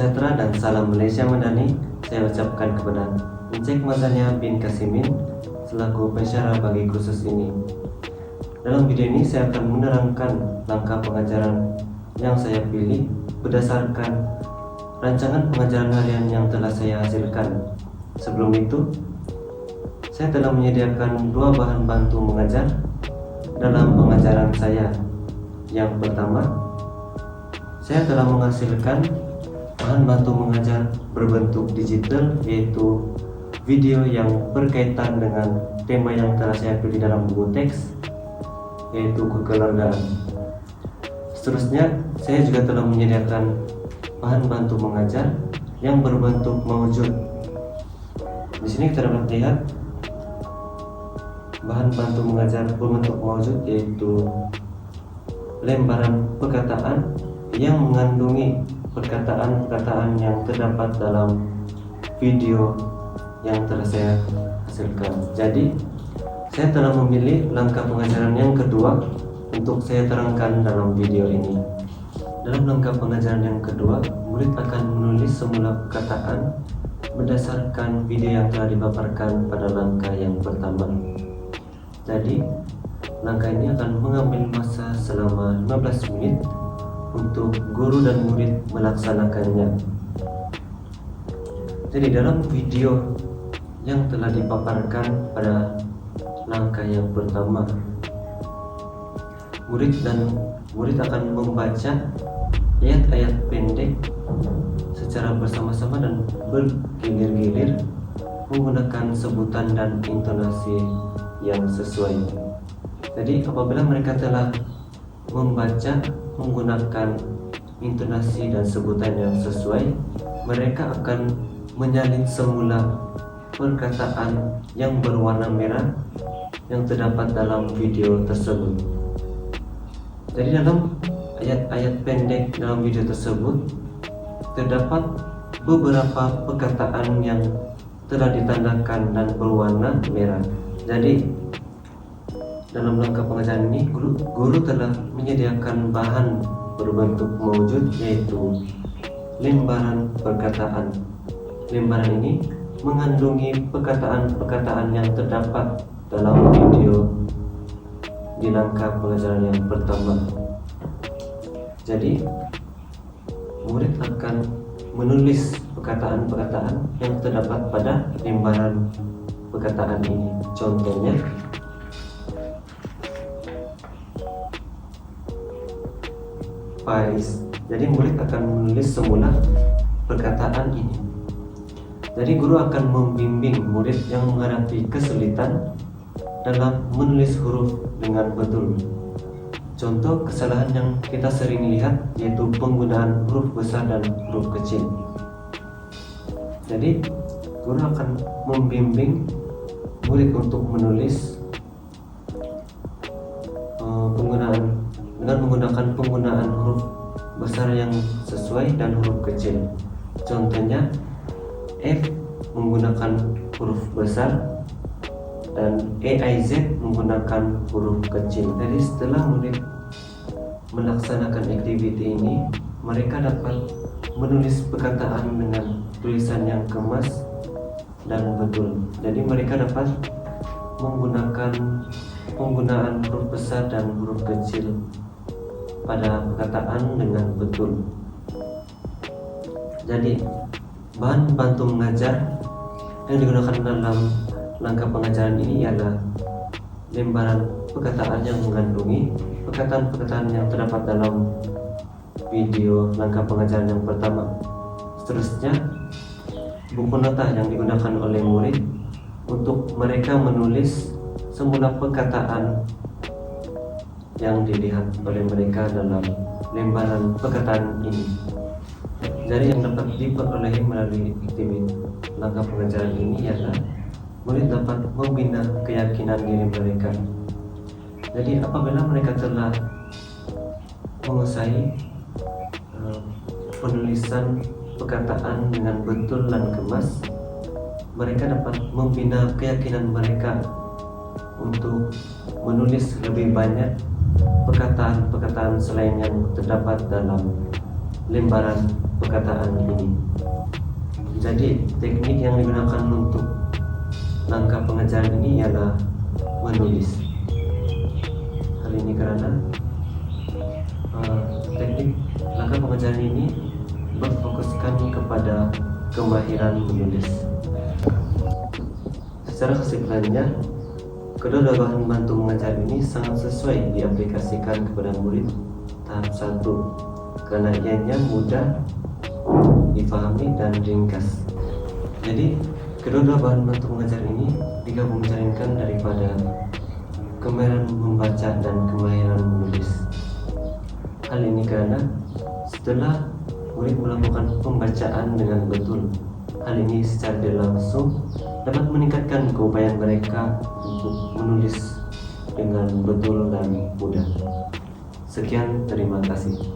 sejahtera dan salam Malaysia Madani saya ucapkan kepada Encik Mazania bin Kasimin selaku pensyarah bagi kursus ini. Dalam video ini saya akan menerangkan langkah pengajaran yang saya pilih berdasarkan rancangan pengajaran harian yang telah saya hasilkan. Sebelum itu, saya telah menyediakan dua bahan bantu mengajar dalam pengajaran saya. Yang pertama, saya telah menghasilkan bahan bantu mengajar berbentuk digital, yaitu video yang berkaitan dengan tema yang telah saya pilih dalam buku teks, yaitu kekeluargaan. Seterusnya, saya juga telah menyediakan bahan bantu mengajar yang berbentuk maujud. Di sini kita dapat lihat bahan bantu mengajar berbentuk maujud, yaitu lembaran perkataan yang mengandungi perkataan-perkataan yang terdapat dalam video yang telah saya hasilkan. Jadi, saya telah memilih langkah pengajaran yang kedua untuk saya terangkan dalam video ini. Dalam langkah pengajaran yang kedua, murid akan menulis semula perkataan berdasarkan video yang telah dipaparkan pada langkah yang pertama. Jadi, langkah ini akan mengambil masa selama 15 menit untuk guru dan murid melaksanakannya. Jadi dalam video yang telah dipaparkan pada langkah yang pertama, murid akan membaca ayat-ayat pendek secara bersama-sama dan bergilir-gilir menggunakan sebutan dan intonasi yang sesuai. Jadi apabila mereka telah membaca menggunakan intonasi dan sebutan yang sesuai, mereka akan menyalin semula perkataan yang berwarna merah yang terdapat dalam video tersebut. Jadi dalam ayat-ayat pendek dalam video tersebut terdapat beberapa perkataan yang telah ditandakan dan berwarna merah. Jadi dalam langkah pengajaran ini, guru telah menyediakan bahan berbentuk maujud, yaitu lembaran perkataan. Lembaran ini mengandungi perkataan-perkataan yang terdapat dalam video di langkah pengajaran yang pertama. Jadi, murid akan menulis perkataan-perkataan yang terdapat pada lembaran perkataan ini. Contohnya, Faiz. Jadi murid akan menulis semula perkataan ini. Jadi guru akan membimbing murid yang menghadapi kesulitan dalam menulis huruf dengan betul. Contoh kesalahan yang kita sering lihat yaitu penggunaan huruf besar dan huruf kecil. Jadi guru akan membimbing murid untuk menulis dengan menggunakan penggunaan huruf besar yang sesuai dan huruf kecil. Contohnya, F menggunakan huruf besar dan EIZ menggunakan huruf kecil. Jadi setelah murid melaksanakan aktiviti ini, mereka dapat menulis perkataan dengan tulisan yang kemas dan betul. Jadi mereka dapat menggunakan penggunaan huruf besar dan huruf kecil pada perkataan dengan betul. Jadi bahan bantu mengajar yang digunakan dalam langkah pengajaran ini ialah lembaran perkataan yang mengandungi perkataan-perkataan yang terdapat dalam video langkah pengajaran yang pertama. Seterusnya, buku nota yang digunakan oleh murid untuk mereka menulis semula perkataan yang dilihat oleh mereka dalam lembaran perkataan ini. Jadi yang dapat diperolehi melalui aktiviti langkah pengajaran ini ialah murid dapat membina keyakinan diri mereka. Jadi apabila mereka telah menguasai penulisan perkataan dengan betul dan kemas, mereka dapat membina keyakinan mereka untuk menulis lebih banyak perkataan-perkataan selain yang terdapat dalam lembaran perkataan ini. Jadi teknik yang digunakan untuk langkah pengajaran ini ialah menulis. Hal ini karena teknik langkah pengajaran ini berfokuskan kepada kemahiran menulis. Secara kesimpulannya, kedua bahan bantu mengajar ini sangat sesuai diaplikasikan kepada murid tahap 1 karena ianya mudah dipahami dan ringkas. Jadi, kedua bahan bantu mengajar ini digabung-jaringkan daripada kemahiran membaca dan kemahiran menulis. Hal ini karena setelah murid melakukan pembacaan dengan betul, hal ini secara tidak langsung dapat meningkatkan keupayaan mereka untuk menulis dengan betul dan mudah. Sekian, terima kasih.